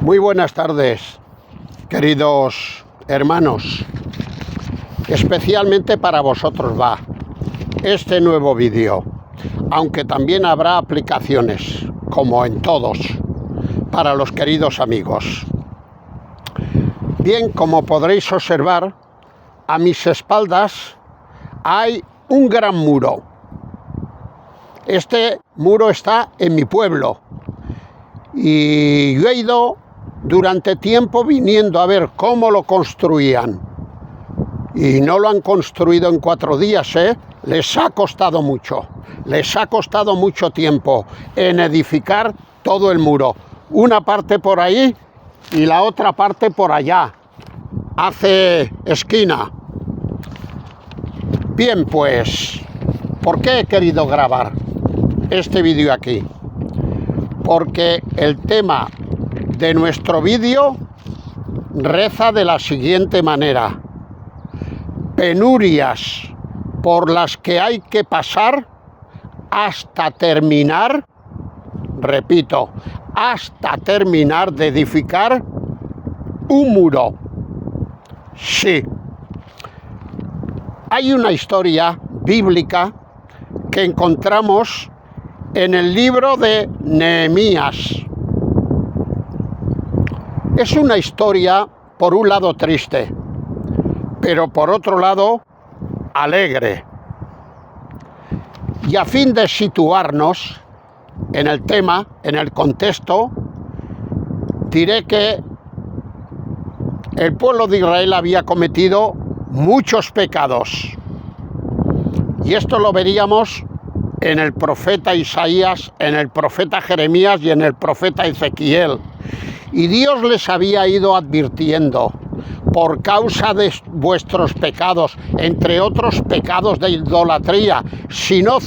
Muy buenas tardes, queridos hermanos. Especialmente para vosotros va este nuevo vídeo, aunque también habrá aplicaciones, como en todos, para los queridos amigos. Bien, como podréis observar, a mis espaldas hay un gran muro. Este muro está en mi pueblo y yo he ido durante tiempo viniendo a ver cómo lo construían. Y no lo han construido en 4 días, ¿eh? Les ha costado mucho tiempo en edificar todo el muro. Una parte por ahí y la otra parte por allá. Hace esquina. Bien, pues, ¿por qué he querido grabar este vídeo aquí? Porque el tema de nuestro vídeo reza de la siguiente manera: penurias por las que hay que pasar hasta terminar, repito, hasta terminar de edificar un muro. Sí. Hay una historia bíblica que encontramos en el libro de Nehemías. Es una historia, por un lado, triste, pero por otro lado, alegre. Y a fin de situarnos en el tema, en el contexto, diré que el pueblo de Israel había cometido muchos pecados. Y esto lo veríamos en el profeta Isaías, en el profeta Jeremías y en el profeta Ezequiel. Y Dios les había ido advirtiendo: por causa de vuestros pecados, entre otros pecados de idolatría, si no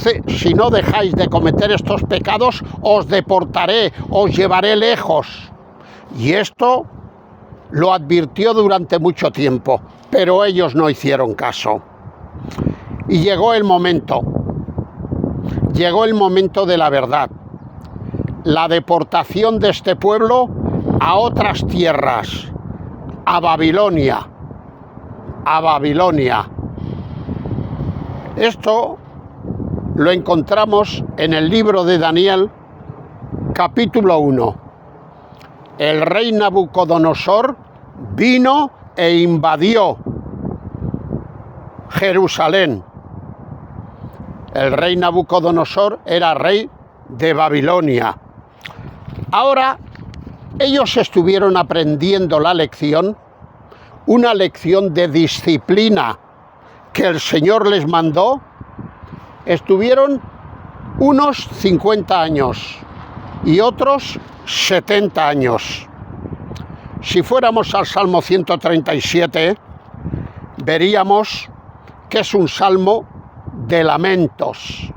dejáis de cometer estos pecados, os deportaré, os llevaré lejos. Y esto lo advirtió durante mucho tiempo, pero ellos no hicieron caso. Y llegó el momento de la verdad, la deportación de este pueblo a otras tierras, a Babilonia. Esto lo encontramos en el libro de Daniel, capítulo 1. El rey Nabucodonosor vino e invadió Jerusalén. El rey Nabucodonosor era rey de Babilonia. Ahora, ellos estuvieron aprendiendo la lección, una lección de disciplina que el Señor les mandó. Estuvieron unos 50 años y otros 70 años. Si fuéramos al Salmo 137, veríamos que es un salmo de lamentos.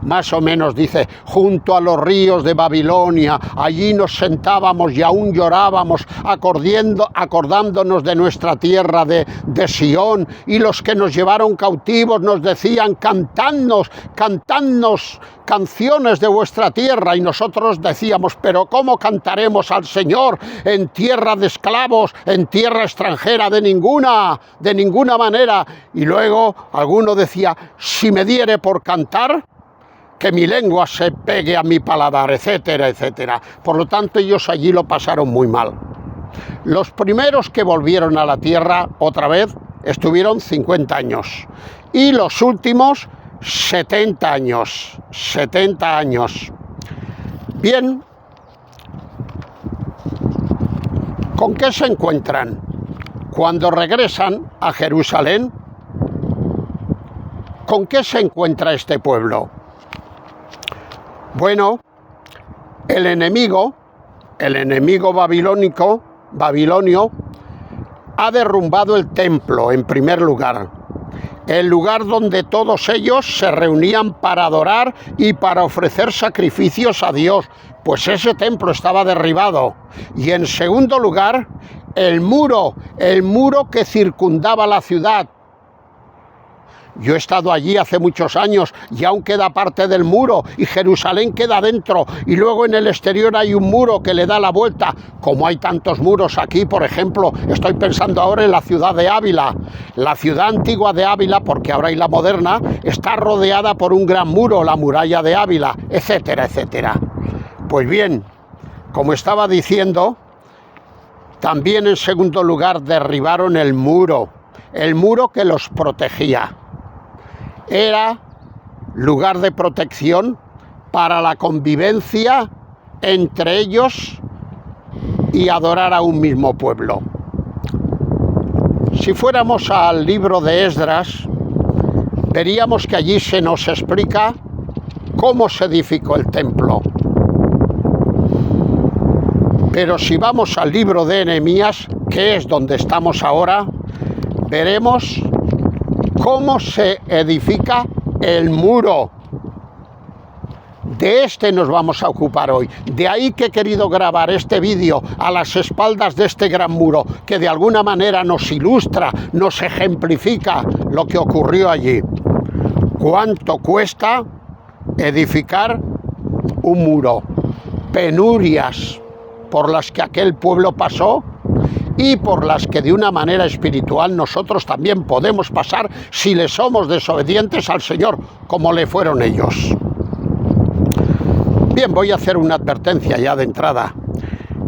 Más o menos dice: junto a los ríos de Babilonia, allí nos sentábamos y aún llorábamos, acordándonos de nuestra tierra de Sión, y los que nos llevaron cautivos nos decían: cantadnos canciones de vuestra tierra. Y nosotros decíamos: pero ¿cómo cantaremos al Señor en tierra de esclavos, en tierra extranjera? De ninguna manera. Y luego alguno decía: si me diere por cantar, que mi lengua se pegue a mi paladar, etcétera, etcétera. Por lo tanto, ellos allí lo pasaron muy mal. Los primeros que volvieron a la tierra otra vez estuvieron 50 años. Y los últimos 70 años. Bien, ¿con qué se encuentran? Cuando regresan a Jerusalén, ¿con qué se encuentra este pueblo? Bueno, el enemigo babilonio, ha derrumbado el templo en primer lugar, el lugar donde todos ellos se reunían para adorar y para ofrecer sacrificios a Dios, pues ese templo estaba derribado. Y en segundo lugar, el muro que circundaba la ciudad, Yo he estado allí hace muchos años y aún queda parte del muro y Jerusalén queda dentro y luego en el exterior hay un muro que le da la vuelta. Como hay tantos muros aquí, por ejemplo, estoy pensando ahora en la ciudad de Ávila. La ciudad antigua de Ávila, porque ahora hay la moderna, está rodeada por un gran muro, la muralla de Ávila, etcétera, etcétera. Pues bien, como estaba diciendo, también en segundo lugar derribaron el muro que los protegía. Era lugar de protección para la convivencia entre ellos y adorar a un mismo pueblo. Si fuéramos al libro de Esdras, veríamos que allí se nos explica cómo se edificó el templo. Pero si vamos al libro de Nehemías, que es donde estamos ahora, veremos cómo se edifica el muro. De este nos vamos a ocupar hoy. De ahí que he querido grabar este vídeo a las espaldas de este gran muro, que de alguna manera nos ilustra, nos ejemplifica lo que ocurrió allí. ¿Cuánto cuesta edificar un muro? Penurias por las que aquel pueblo pasó y por las que de una manera espiritual nosotros también podemos pasar si le somos desobedientes al Señor, como le fueron ellos. Bien, voy a hacer una advertencia ya de entrada,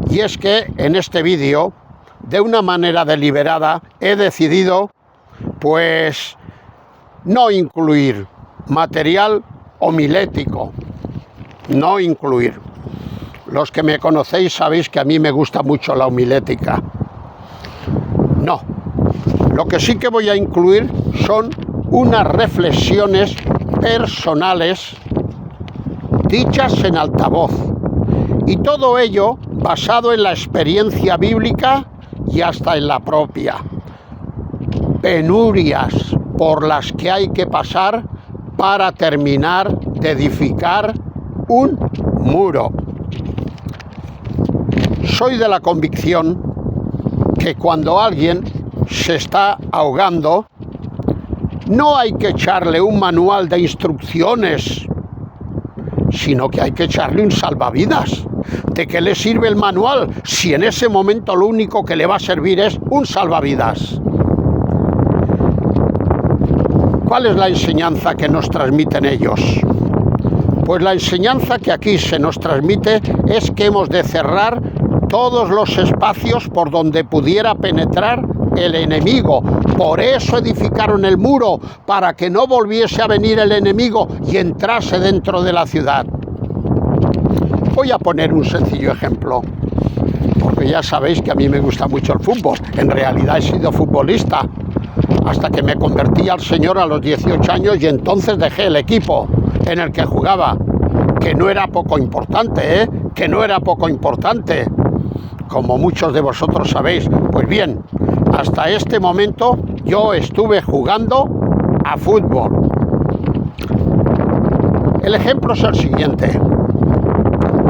y es que en este vídeo, de una manera deliberada, he decidido, pues, no incluir material homilético, no incluir. Los que me conocéis sabéis que a mí me gusta mucho la homilética. No, lo que sí que voy a incluir son unas reflexiones personales dichas en altavoz, y todo ello basado en la experiencia bíblica y hasta en la propia. Penurias por las que hay que pasar para terminar de edificar un muro. Soy de la convicción que cuando alguien se está ahogando, no hay que echarle un manual de instrucciones, sino que hay que echarle un salvavidas. ¿De qué le sirve el manual si en ese momento lo único que le va a servir es un salvavidas? ¿Cuál es la enseñanza que nos transmiten ellos? Pues la enseñanza que aquí se nos transmite es que hemos de cerrar todos los espacios por donde pudiera penetrar el enemigo. Por eso edificaron el muro, para que no volviese a venir el enemigo y entrase dentro de la ciudad. Voy a poner un sencillo ejemplo, porque ya sabéis que a mí me gusta mucho el fútbol. En realidad he sido futbolista hasta que me convertí al Señor a los 18 años y entonces dejé el equipo en el que jugaba, que no era poco importante, que no era poco importante, como muchos de vosotros sabéis. Pues bien, hasta este momento yo estuve jugando a fútbol. El ejemplo es el siguiente: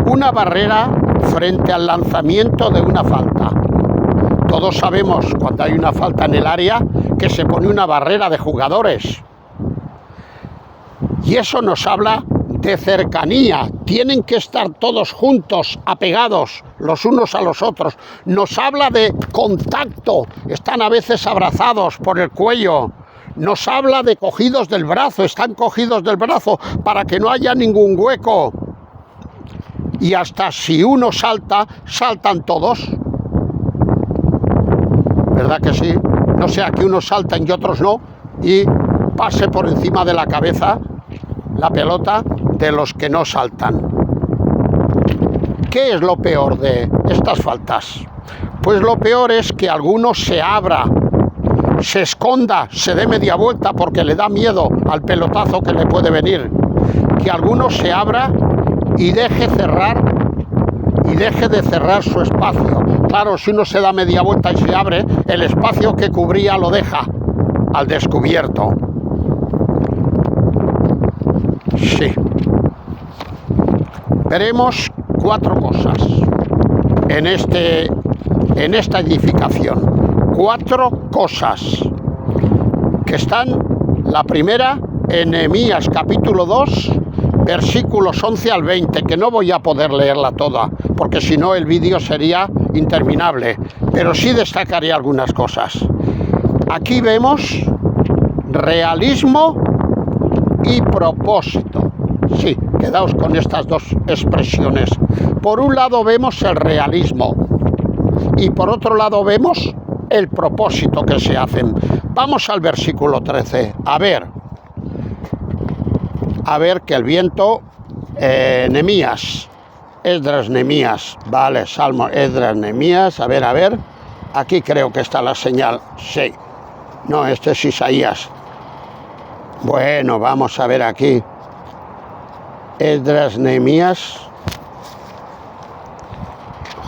una barrera frente al lanzamiento de una falta. Todos sabemos cuando hay una falta en el área que se pone una barrera de jugadores. Y eso nos habla de cercanía. Tienen que estar todos juntos, apegados los unos a los otros. Nos habla de contacto. Están a veces abrazados por el cuello. Nos habla de cogidos del brazo. Están cogidos del brazo para que no haya ningún hueco. Y hasta si uno salta, saltan todos. ¿Verdad que sí? No sea que unos salten y otros no, y pase por encima de la cabeza la pelota de los que no saltan. ¿Qué es lo peor de estas faltas? Pues lo peor es que alguno se abra, se esconda, se dé media vuelta porque le da miedo al pelotazo que le puede venir. Que alguno se abra y deje de cerrar su espacio. Claro, si uno se da media vuelta y se abre, el espacio que cubría lo deja al descubierto. Sí. Veremos 4 cosas en esta edificación. 4 cosas que están La primera, en Nehemías capítulo 2, versículos 11 al 20, que no voy a poder leerla toda, porque si no el vídeo sería interminable, pero sí destacaré algunas cosas. Aquí vemos realismo y propósito. Sí, quedaos con estas dos expresiones. Por un lado vemos el realismo y por otro lado vemos el propósito que se hacen. Vamos al versículo 13. A ver que el viento, Nehemías, Esdras, Nehemías, vale, Salmo, Esdras, Nehemías, a ver, aquí creo que está la señal, sí, no, este es Isaías. Bueno, vamos a ver aquí, Esdras, Nehemías,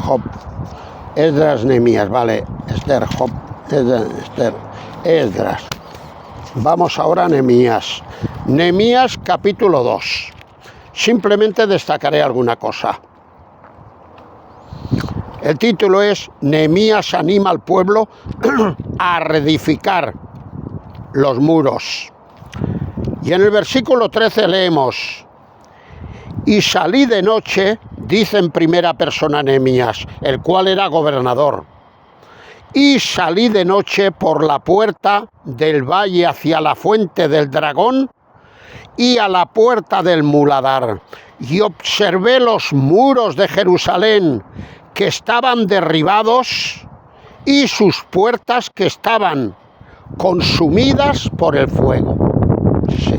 Job, Esdras, Nehemías, vale, Esther, Job, Esdras. Vamos ahora a Nehemías. Nehemías capítulo 2. Simplemente destacaré alguna cosa. El título es Nehemías anima al pueblo a reedificar los muros. Y en el versículo 13 leemos: y salí de noche, dice en primera persona Nehemías, el cual era gobernador. Y salí de noche por la puerta del valle hacia la fuente del dragón y a la puerta del muladar. Y observé los muros de Jerusalén que estaban derribados y sus puertas que estaban consumidas por el fuego. Sí.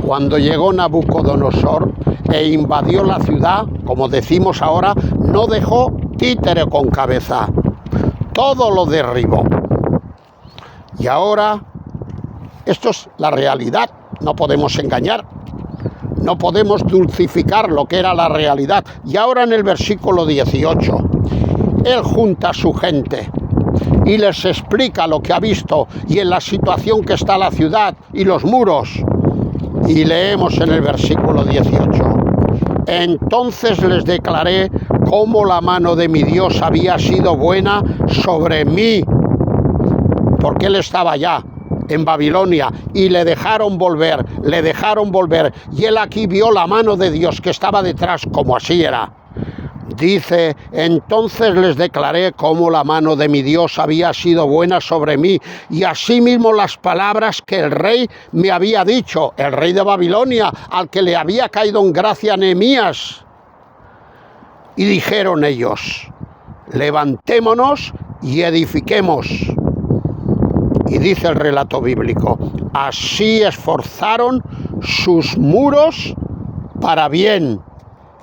Cuando llegó Nabucodonosor e invadió la ciudad, como decimos ahora, no dejó títere con cabeza. Todo lo derribó. Y ahora, esto es la realidad, no podemos engañar, no podemos dulcificar lo que era la realidad. Y ahora en el versículo 18, él junta a su gente y les explica lo que ha visto y en la situación que está la ciudad y los muros. Y leemos en el versículo 18, entonces les declaré cómo la mano de mi Dios había sido buena sobre mí, porque él estaba allá en Babilonia y le dejaron volver, y él aquí vio la mano de Dios que estaba detrás, como así era. Dice, entonces les declaré cómo la mano de mi Dios había sido buena sobre mí, y asimismo las palabras que el rey me había dicho, el rey de Babilonia, al que le había caído en gracia Nehemías. Y dijeron ellos, levantémonos y edifiquemos. Y dice el relato bíblico, así esforzaron sus muros para bien.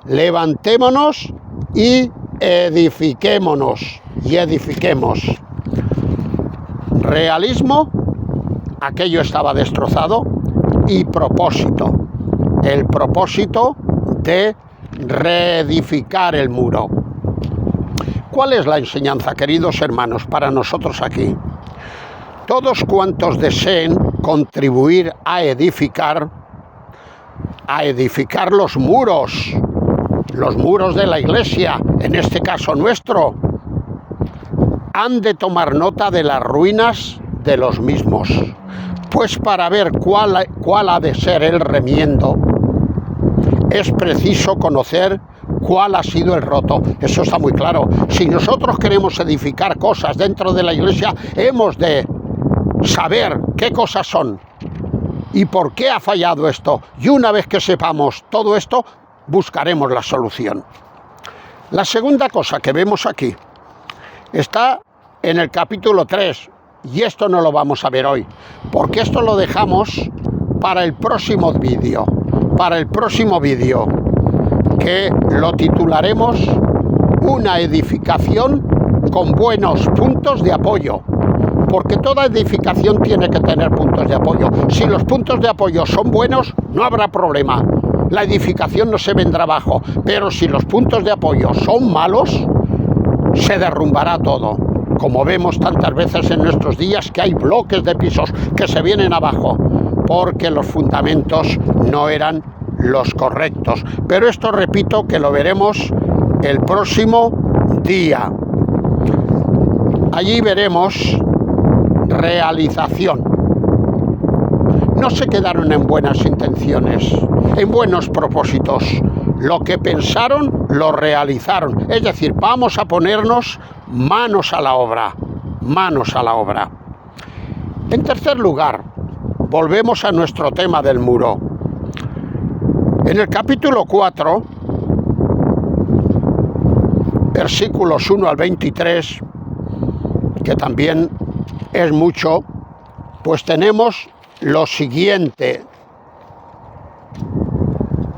Levantémonos y edifiquémonos. Y edifiquemos. Realismo, aquello estaba destrozado, y propósito, el propósito de reedificar el muro. ¿Cuál es la enseñanza, queridos hermanos, para nosotros aquí? Todos cuantos deseen contribuir a edificar los muros de la iglesia, en este caso nuestro, han de tomar nota de las ruinas de los mismos, pues para ver cuál ha de ser el remiendo, es preciso conocer cuál ha sido el roto. Eso está muy claro. Si nosotros queremos edificar cosas dentro de la iglesia, hemos de saber qué cosas son y por qué ha fallado esto. Y una vez que sepamos todo esto, buscaremos la solución. La segunda cosa que vemos aquí está en el capítulo 3, y esto no lo vamos a ver hoy, porque esto lo dejamos para el próximo vídeo, que lo titularemos Una edificación con buenos puntos de apoyo. Porque toda edificación tiene que tener puntos de apoyo. Si los puntos de apoyo son buenos, no habrá problema. La edificación no se vendrá abajo. Pero si los puntos de apoyo son malos, se derrumbará todo. Como vemos tantas veces en nuestros días, que hay bloques de pisos que se vienen abajo, porque los fundamentos no eran los correctos. Pero esto, repito, que lo veremos el próximo día. Allí veremos realización. no se quedaron en buenas intenciones, en buenos propósitos. Lo que pensaron, lo realizaron. Es decir, vamos a ponernos manos a la obra, manos a la obra. En tercer lugar, volvemos a nuestro tema del muro. En el capítulo 4, versículos 1 al 23, que también es mucho, pues tenemos lo siguiente.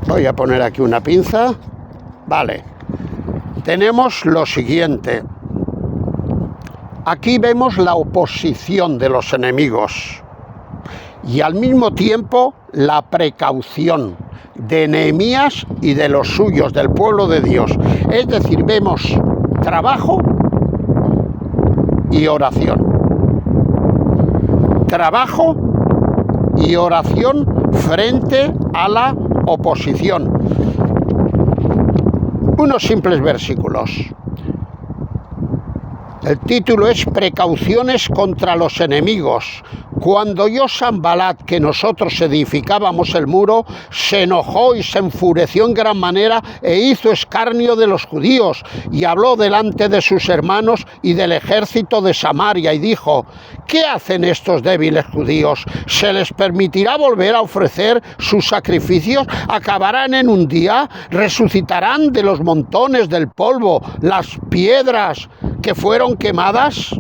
Voy a poner aquí una pinza. Vale. Tenemos lo siguiente. Aquí vemos la oposición de los enemigos y al mismo tiempo la precaución de Nehemías y de los suyos, del pueblo de Dios. Es decir, vemos trabajo y oración. Trabajo y oración frente a la oposición. Unos simples versículos. El título es Precauciones contra los enemigos. Cuando oyó Sanbalat que nosotros edificábamos el muro, se enojó y se enfureció en gran manera e hizo escarnio de los judíos y habló delante de sus hermanos y del ejército de Samaria y dijo: ¿qué hacen estos débiles judíos? ¿Se les permitirá volver a ofrecer sus sacrificios? ¿Acabarán en un día? ¿Resucitarán de los montones del polvo las piedras que fueron quemadas?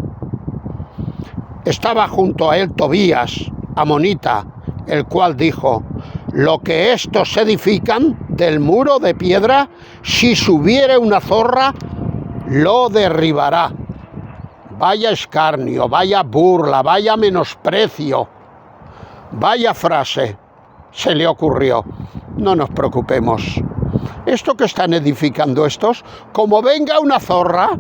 Estaba junto a él Tobías, amonita, el cual dijo: lo que estos edifican del muro de piedra, si subiere una zorra, lo derribará. Vaya escarnio, vaya burla, vaya menosprecio, vaya frase se le ocurrió. No nos preocupemos. Esto que están edificando estos, como venga una zorra,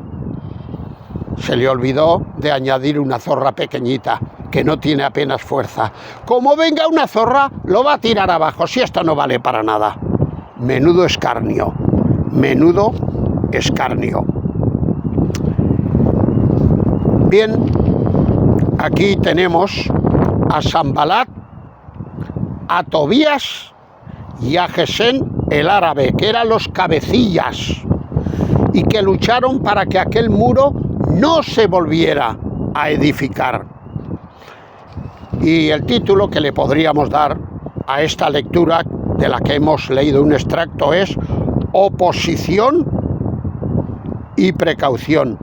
se le olvidó de añadir una zorra pequeñita, que no tiene apenas fuerza. Como venga una zorra, lo va a tirar abajo, si esto no vale para nada. Menudo escarnio, menudo escarnio. Bien, aquí tenemos a Sanbalat, a Tobías y a Gesén el árabe, que eran los cabecillas, y que lucharon para que aquel muro no se volviera a edificar. Y el título que le podríamos dar a esta lectura, de la que hemos leído un extracto, es Oposición y Precaución.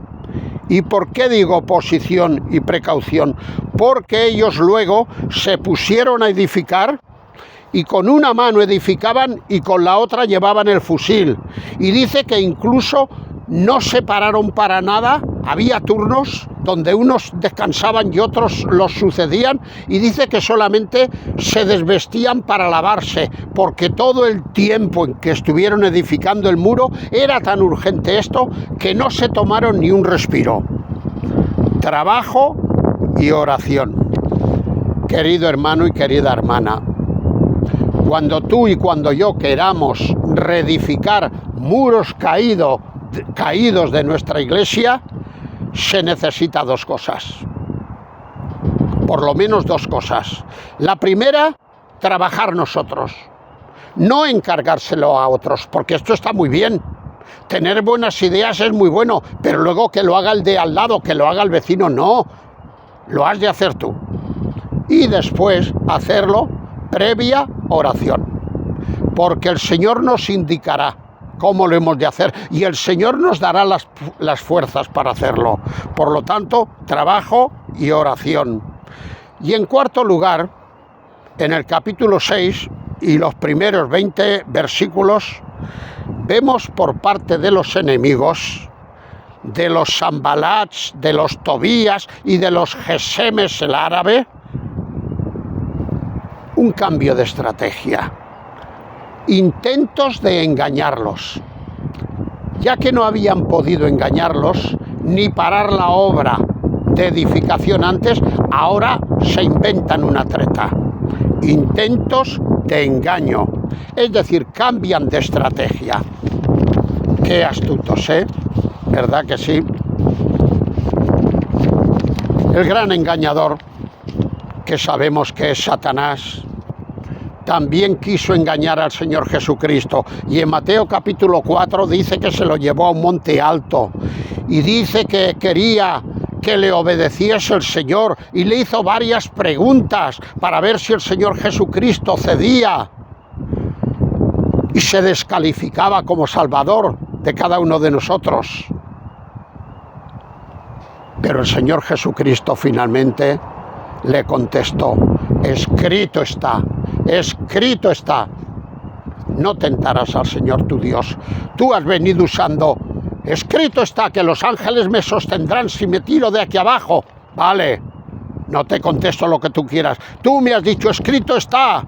¿Y por qué digo oposición y precaución? Porque ellos luego se pusieron a edificar y con una mano edificaban y con la otra llevaban el fusil. Y dice que incluso no se pararon para nada, había turnos donde unos descansaban y otros los sucedían, y dice que solamente se desvestían para lavarse, porque todo el tiempo en que estuvieron edificando el muro era tan urgente esto que no se tomaron ni un respiro. Trabajo y oración. Querido hermano y querida hermana, cuando tú y cuando yo queramos reedificar muros caídos de nuestra iglesia, se necesita dos cosas, por lo menos dos cosas. La primera, trabajar nosotros, no encargárselo a otros, porque esto está muy bien. Tener buenas ideas es muy bueno, pero luego que lo haga el de al lado, que lo haga el vecino, no, lo has de hacer tú. Y después hacerlo previa oración, porque el Señor nos indicará cómo lo hemos de hacer y el Señor nos dará las fuerzas para hacerlo. Por lo tanto, trabajo y oración. Y en cuarto lugar, en el capítulo 6 y los primeros 20 versículos, vemos por parte de los enemigos, de los Sanbalats, de los Tobías y de los Gesemes el árabe, un cambio de estrategia. Intentos de engañarlos, ya que no habían podido engañarlos ni parar la obra de edificación antes, ahora se inventan una treta. Intentos de engaño, es decir, cambian de estrategia. Qué astutos, ¿eh? ¿Verdad que sí? El gran engañador, que sabemos que es Satanás, también quiso engañar al Señor Jesucristo. Y en Mateo capítulo 4 dice que se lo llevó a un monte alto. Y dice que quería que le obedeciese el Señor. Y le hizo varias preguntas para ver si el Señor Jesucristo cedía. Y se descalificaba como Salvador de cada uno de nosotros. Pero el Señor Jesucristo finalmente le contestó: escrito está, escrito está. No tentarás al Señor tu Dios. Tú has venido usando, escrito está que los ángeles me sostendrán si me tiro de aquí abajo. Vale, no te contesto lo que tú quieras. Tú me has dicho, escrito está,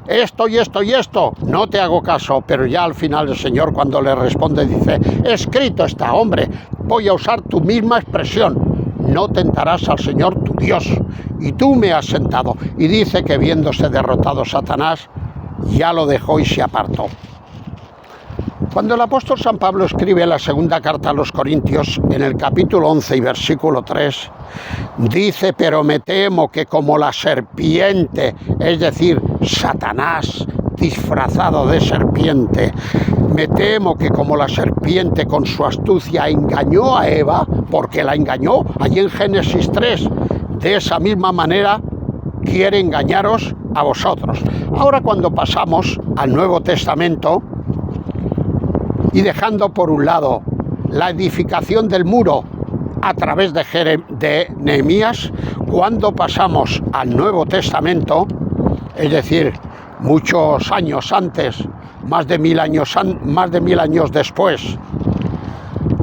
esto y esto y esto. No te hago caso, pero ya al final el Señor, cuando le responde, dice: escrito está, hombre, voy a usar tu misma expresión. No tentarás al Señor tu Dios. Y tú me has sentado. Y dice que viéndose derrotado Satanás, ya lo dejó y se apartó. Cuando el apóstol San Pablo escribe la segunda carta a los Corintios, en el capítulo 11 y versículo 3, dice: pero me temo que como la serpiente, es decir, Satanás disfrazado de serpiente, me temo que como la serpiente con su astucia engañó a Eva, porque la engañó allí en Génesis 3, de esa misma manera quiere engañaros a vosotros. Ahora, cuando pasamos al Nuevo Testamento, y dejando por un lado la edificación del muro a través de Nehemías, cuando pasamos al Nuevo Testamento, es decir, muchos años antes, más de mil años después,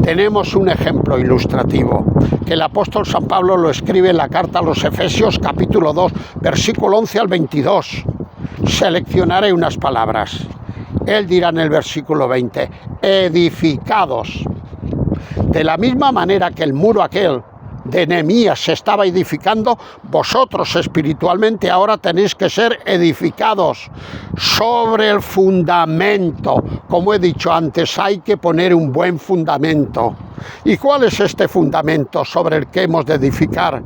tenemos un ejemplo ilustrativo, que el apóstol San Pablo lo escribe en la carta a los Efesios, capítulo 2, versículo 11 al 22. Seleccionaré unas palabras. Él dirá en el versículo 20, edificados. De la misma manera que el muro aquel de Nehemías se estaba edificando, vosotros espiritualmente ahora tenéis que ser edificados sobre el fundamento. Como he dicho antes, hay que poner un buen fundamento. ¿Y cuál es este fundamento sobre el que hemos de edificar?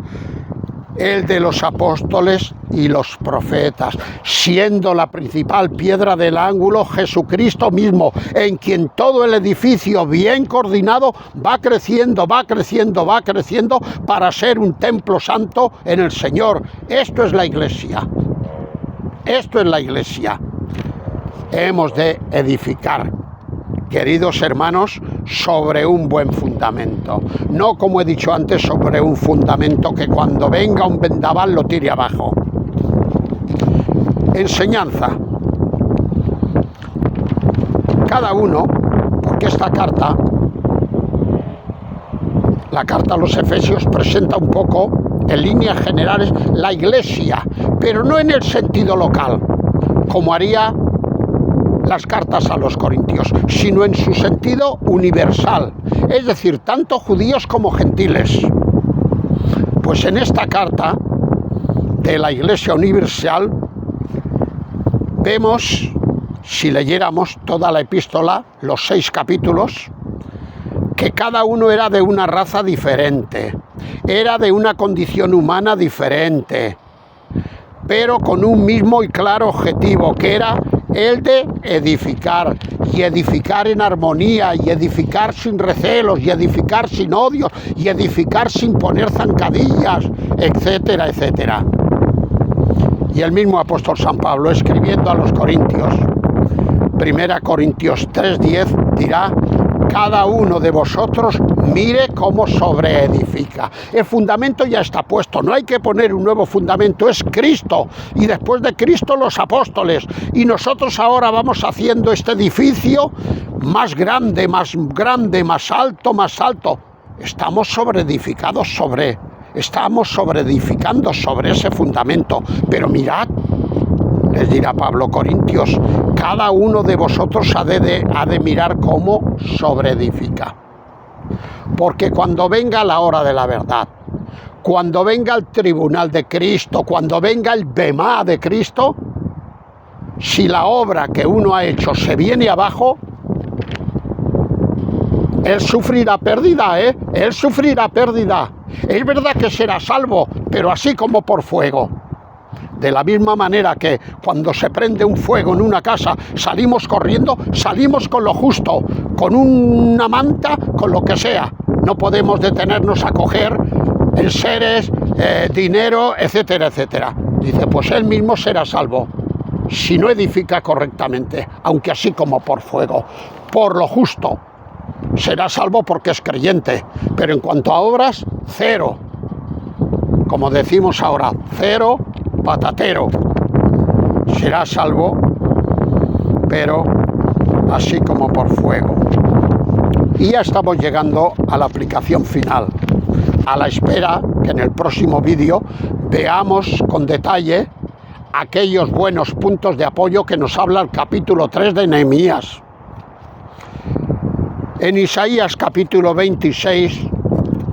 El de los apóstoles y los profetas, siendo la principal piedra del ángulo Jesucristo mismo, en quien todo el edificio bien coordinado va creciendo para ser un templo santo en el Señor. Esto es la Iglesia. Esto es la Iglesia. Hemos de edificar, queridos hermanos, sobre un buen fundamento. No, como he dicho antes, sobre un fundamento que cuando venga un vendaval lo tire abajo. Enseñanza. Cada uno, porque esta carta, la carta a los Efesios, presenta un poco, en líneas generales, la Iglesia, pero no en el sentido local, como haría las cartas a los Corintios, sino en su sentido universal, es decir, tanto judíos como gentiles. Pues en esta carta de la Iglesia universal vemos, si leyéramos toda la epístola, los 6 capítulos, que cada uno era de una raza diferente, era de una condición humana diferente, pero con un mismo y claro objetivo, que era el de edificar, y edificar en armonía, y edificar sin recelos, y edificar sin odio, y edificar sin poner zancadillas, etcétera, etcétera. Y el mismo apóstol San Pablo, escribiendo a los Corintios, 1 Corintios 3:10, dirá: cada uno de vosotros mire cómo sobreedifica. El fundamento ya está puesto, no hay que poner un nuevo fundamento, es Cristo, y después de Cristo los apóstoles, y nosotros ahora vamos haciendo este edificio más grande, más alto. Estamos sobreedificando sobre ese fundamento, pero mirad, les dirá Pablo a Corintios, cada uno de vosotros ha de mirar cómo sobreedifica. Porque cuando venga la hora de la verdad, cuando venga el tribunal de Cristo, cuando venga el bemá de Cristo, si la obra que uno ha hecho se viene abajo, él sufrirá pérdida, Él sufrirá pérdida. Es verdad que será salvo, pero así como por fuego. De la misma manera que cuando se prende un fuego en una casa, salimos corriendo, salimos con lo justo, con una manta, con lo que sea. No podemos detenernos a coger enseres, dinero, etcétera, etcétera. Dice, pues él mismo será salvo, si no edifica correctamente, aunque así como por fuego, por lo justo. Será salvo porque es creyente, pero en cuanto a obras, cero. Como decimos ahora, cero patatero. Será salvo, pero así como por fuego. Y ya estamos llegando a la aplicación final, a la espera que en el próximo vídeo veamos con detalle aquellos buenos puntos de apoyo que nos habla el capítulo 3 de Nehemías. En Isaías capítulo 26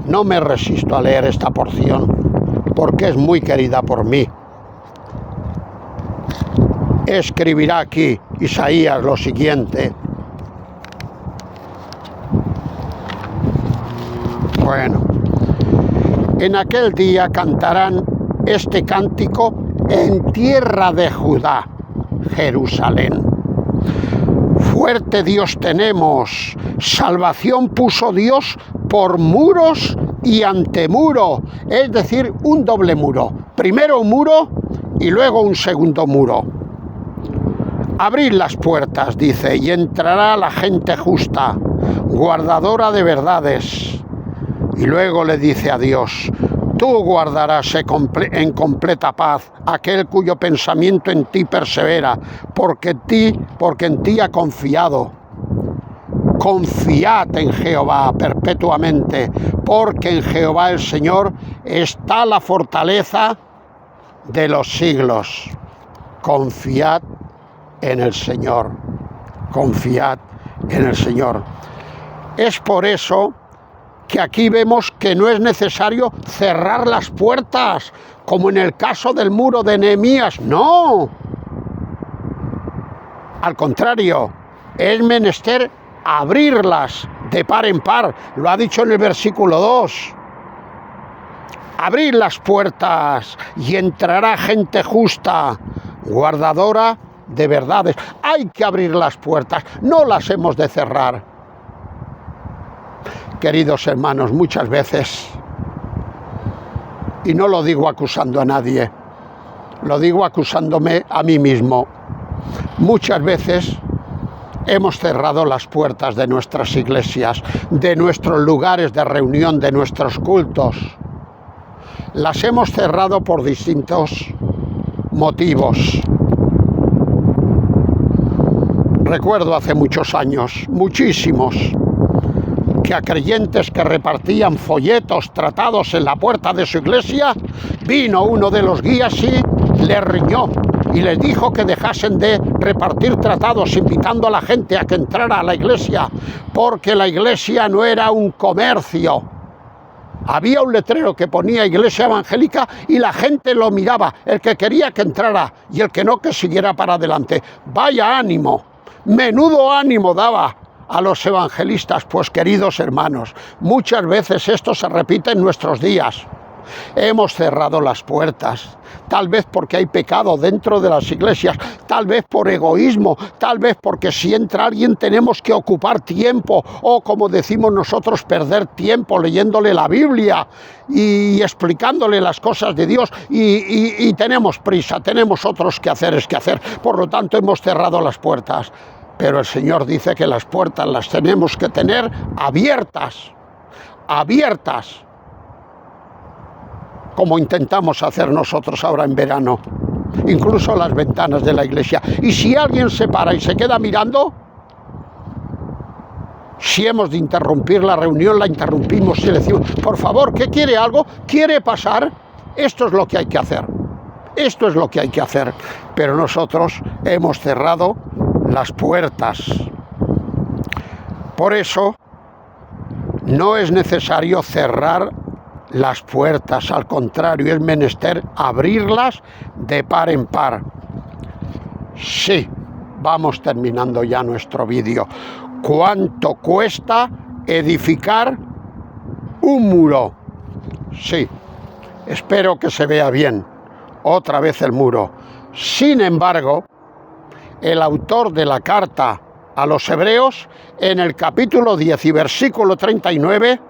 no me resisto a leer esta porción porque es muy querida por mí. Escribirá aquí Isaías lo siguiente. Bueno, en aquel día cantarán este cántico en tierra de Judá, Jerusalén. Fuerte Dios tenemos, salvación puso Dios por muros y antemuro, es decir, un doble muro. Primero un muro y luego un segundo muro. Abrid las puertas, dice, y entrará la gente justa, guardadora de verdades. Y luego le dice a Dios, tú guardarás en completa paz aquel cuyo pensamiento en ti persevera, porque en ti ha confiado. Confiad en Jehová perpetuamente, porque en Jehová el Señor está la fortaleza de los siglos. Confiad en el Señor. Confiad en el Señor. Es por eso que aquí vemos que no es necesario cerrar las puertas, como en el caso del muro de Nehemías. ¡No! Al contrario, es menester abrirlas de par en par. Lo ha dicho en el versículo 2. Abrid las puertas y entrará gente justa, guardadora de verdades. Hay que abrir las puertas, no las hemos de cerrar. Queridos hermanos, muchas veces, y no lo digo acusando a nadie, lo digo acusándome a mí mismo, muchas veces hemos cerrado las puertas de nuestras iglesias, de nuestros lugares de reunión, de nuestros cultos. Las hemos cerrado por distintos motivos. Recuerdo hace muchos años, muchísimos, que a creyentes que repartían folletos, tratados en la puerta de su iglesia, vino uno de los guías y les riñó y les dijo que dejasen de repartir tratados, invitando a la gente a que entrara a la iglesia, porque la iglesia no era un comercio. Había un letrero que ponía iglesia evangélica y la gente lo miraba, el que quería que entrara y el que no, que siguiera para adelante. Vaya ánimo, menudo ánimo daba a los evangelistas. Pues queridos hermanos, muchas veces esto se repite en nuestros días. Hemos cerrado las puertas, tal vez porque hay pecado dentro de las iglesias, tal vez por egoísmo, tal vez porque si entra alguien tenemos que ocupar tiempo, o como decimos nosotros, perder tiempo leyéndole la Biblia y explicándole las cosas de Dios, y tenemos prisa, tenemos otros quehaceres que hacer, por lo tanto hemos cerrado las puertas. Pero el Señor dice que las puertas las tenemos que tener abiertas, abiertas, como intentamos hacer nosotros ahora en verano, incluso las ventanas de la iglesia. Y si alguien se para y se queda mirando, si hemos de interrumpir la reunión, la interrumpimos y le decimos, por favor, ¿qué quiere algo? ¿Quiere pasar? Esto es lo que hay que hacer. Esto es lo que hay que hacer. Pero nosotros hemos cerrado las puertas. Por eso no es necesario cerrar las puertas, al contrario, es menester abrirlas de par en par. Sí, vamos terminando ya nuestro vídeo. ¿Cuánto cuesta edificar un muro? Sí, espero que se vea bien. otra vez el muro. Sin embargo, el autor de la carta a los hebreos, en el capítulo 10 y versículo 39,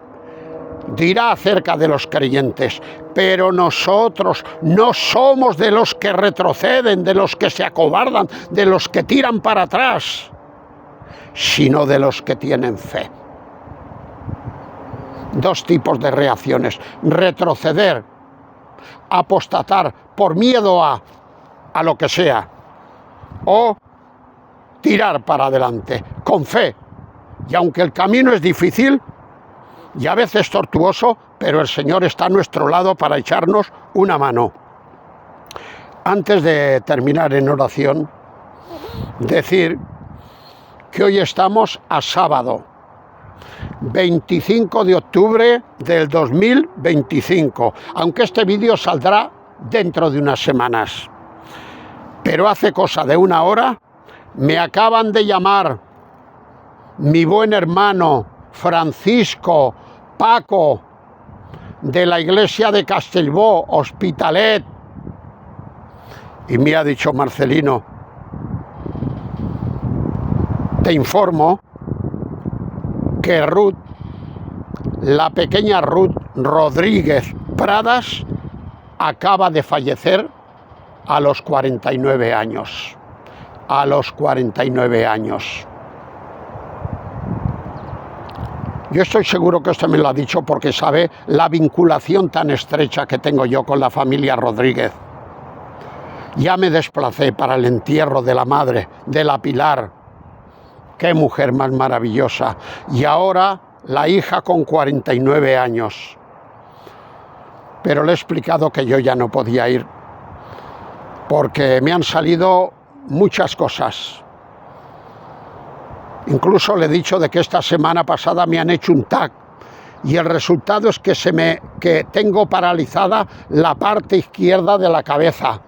dirá acerca de los creyentes: pero nosotros no somos de los que retroceden, de los que se acobardan, de los que tiran para atrás, sino de los que tienen fe. Dos tipos de reacciones: retroceder, apostatar por miedo a lo que sea, o tirar para adelante con fe. Y aunque el camino es difícil y a veces tortuoso, pero el Señor está a nuestro lado para echarnos una mano. Antes de terminar en oración, decir que hoy estamos a sábado, 25 de octubre del 2025, aunque este vídeo saldrá dentro de unas semanas. Pero hace cosa de una hora me acaban de llamar mi buen hermano Francisco Paco, de la iglesia de Castellbó, Hospitalet, y me ha dicho: Marcelino, te informo que Ruth, la pequeña Ruth Rodríguez Pradas, acaba de fallecer a los 49 años. A los 49 años. Yo estoy seguro que usted me lo ha dicho porque sabe la vinculación tan estrecha que tengo yo con la familia Rodríguez. Ya me desplacé para el entierro de la madre, de la Pilar. Qué mujer más maravillosa. Y ahora la hija con 49 años. Pero le he explicado que yo ya no podía ir, porque me han salido muchas cosas. Incluso le he dicho de que esta semana pasada me han hecho un TAC y el resultado es que tengo paralizada la parte izquierda de la cabeza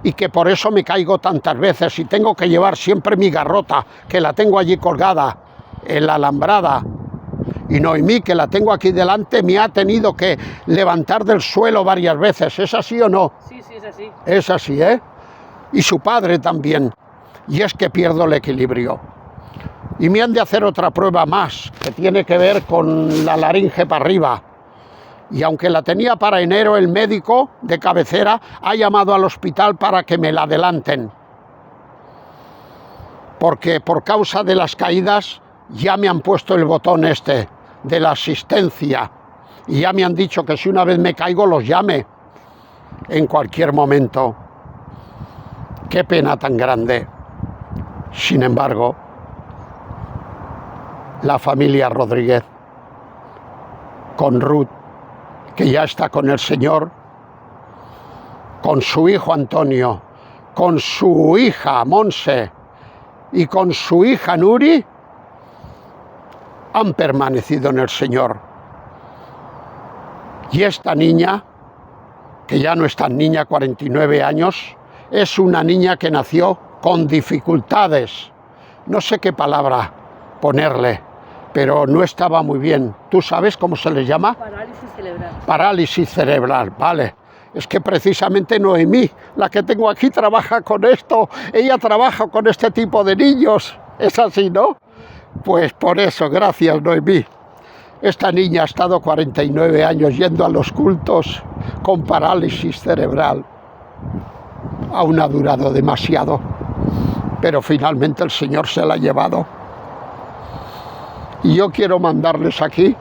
y que por eso me caigo tantas veces y tengo que llevar siempre mi garrota, que la tengo allí colgada en la alambrada. Y Noemí, que la tengo aquí delante, me ha tenido que levantar del suelo varias veces. ¿Es así o no? Sí, es así. Es así, ¿eh? Y su padre también. Y es que pierdo el equilibrio. Y me han de hacer otra prueba más, que tiene que ver con la laringe para arriba. Y aunque la tenía para enero, el médico de cabecera ha llamado al hospital para que me la adelanten. Porque por causa de las caídas ya me han puesto el botón este de la asistencia. Y ya me han dicho que si una vez me caigo los llame en cualquier momento. Qué pena tan grande. Sin embargo, la familia Rodríguez, con Ruth, que ya está con el Señor, con su hijo Antonio, con su hija Monse y con su hija Nuri, han permanecido en el Señor. Y esta niña, que ya no es tan niña, 49 años, es una niña que nació con dificultades. No sé qué palabra ponerle, pero no estaba muy bien. ¿Tú sabes cómo se les llama? Parálisis cerebral. Parálisis cerebral, vale. Es que precisamente Noemí, la que tengo aquí, trabaja con esto. Ella trabaja con este tipo de niños. ¿Es así, no? Pues por eso, gracias, Noemí. Esta niña ha estado 49 años yendo a los cultos con parálisis cerebral. Aún ha durado demasiado, pero finalmente el Señor se la ha llevado. Y yo quiero mandarles aquí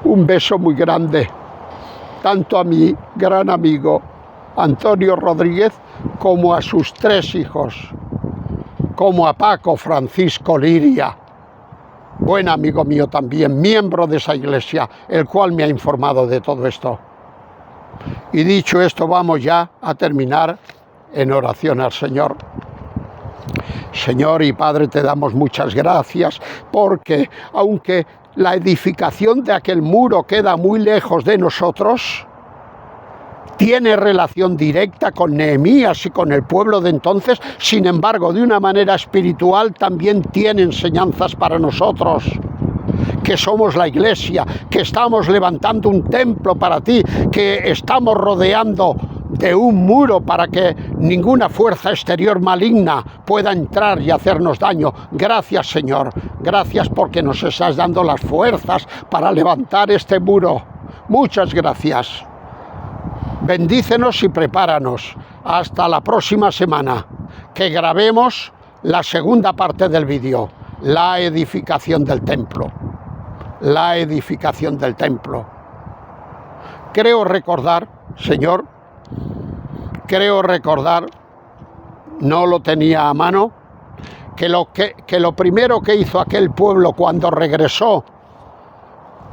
un beso muy grande, tanto a mi gran amigo Antonio Rodríguez como a sus 3 hijos, como a Paco Francisco Liria, buen amigo mío también, miembro de esa iglesia, el cual me ha informado de todo esto. Y dicho esto, vamos ya a terminar en oración al Señor. Señor y Padre, te damos muchas gracias porque aunque la edificación de aquel muro queda muy lejos de nosotros, tiene relación directa con Nehemías y con el pueblo de entonces. Sin embargo, de una manera espiritual también tiene enseñanzas para nosotros, que somos la iglesia, que estamos levantando un templo para ti, que estamos rodeando de un muro para que ninguna fuerza exterior maligna pueda entrar y hacernos daño. Gracias, Señor. Gracias porque nos estás dando las fuerzas para levantar este muro. Muchas gracias. Bendícenos y prepáranos. Hasta la próxima semana, que grabemos la segunda parte del vídeo, la edificación del templo. La edificación del templo. Creo recordar, Señor, no lo tenía a mano, que lo primero que hizo aquel pueblo cuando regresó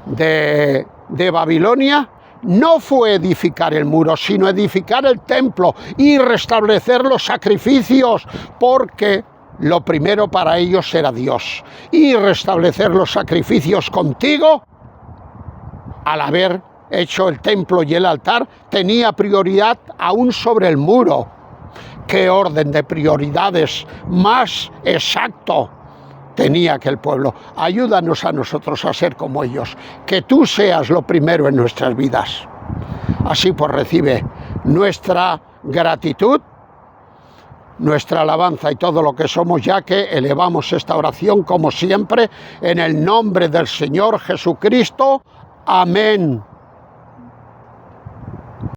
de Babilonia no fue edificar el muro, sino edificar el templo y restablecer los sacrificios, porque lo primero para ellos era Dios. Y restablecer los sacrificios contigo, al haber hecho el templo y el altar, tenía prioridad aún sobre el muro. ¿Qué orden de prioridades más exacto tenía aquel pueblo? Ayúdanos a nosotros a ser como ellos, que tú seas lo primero en nuestras vidas. Así pues recibe nuestra gratitud, nuestra alabanza y todo lo que somos, ya que elevamos esta oración como siempre en el nombre del Señor Jesucristo. Amén.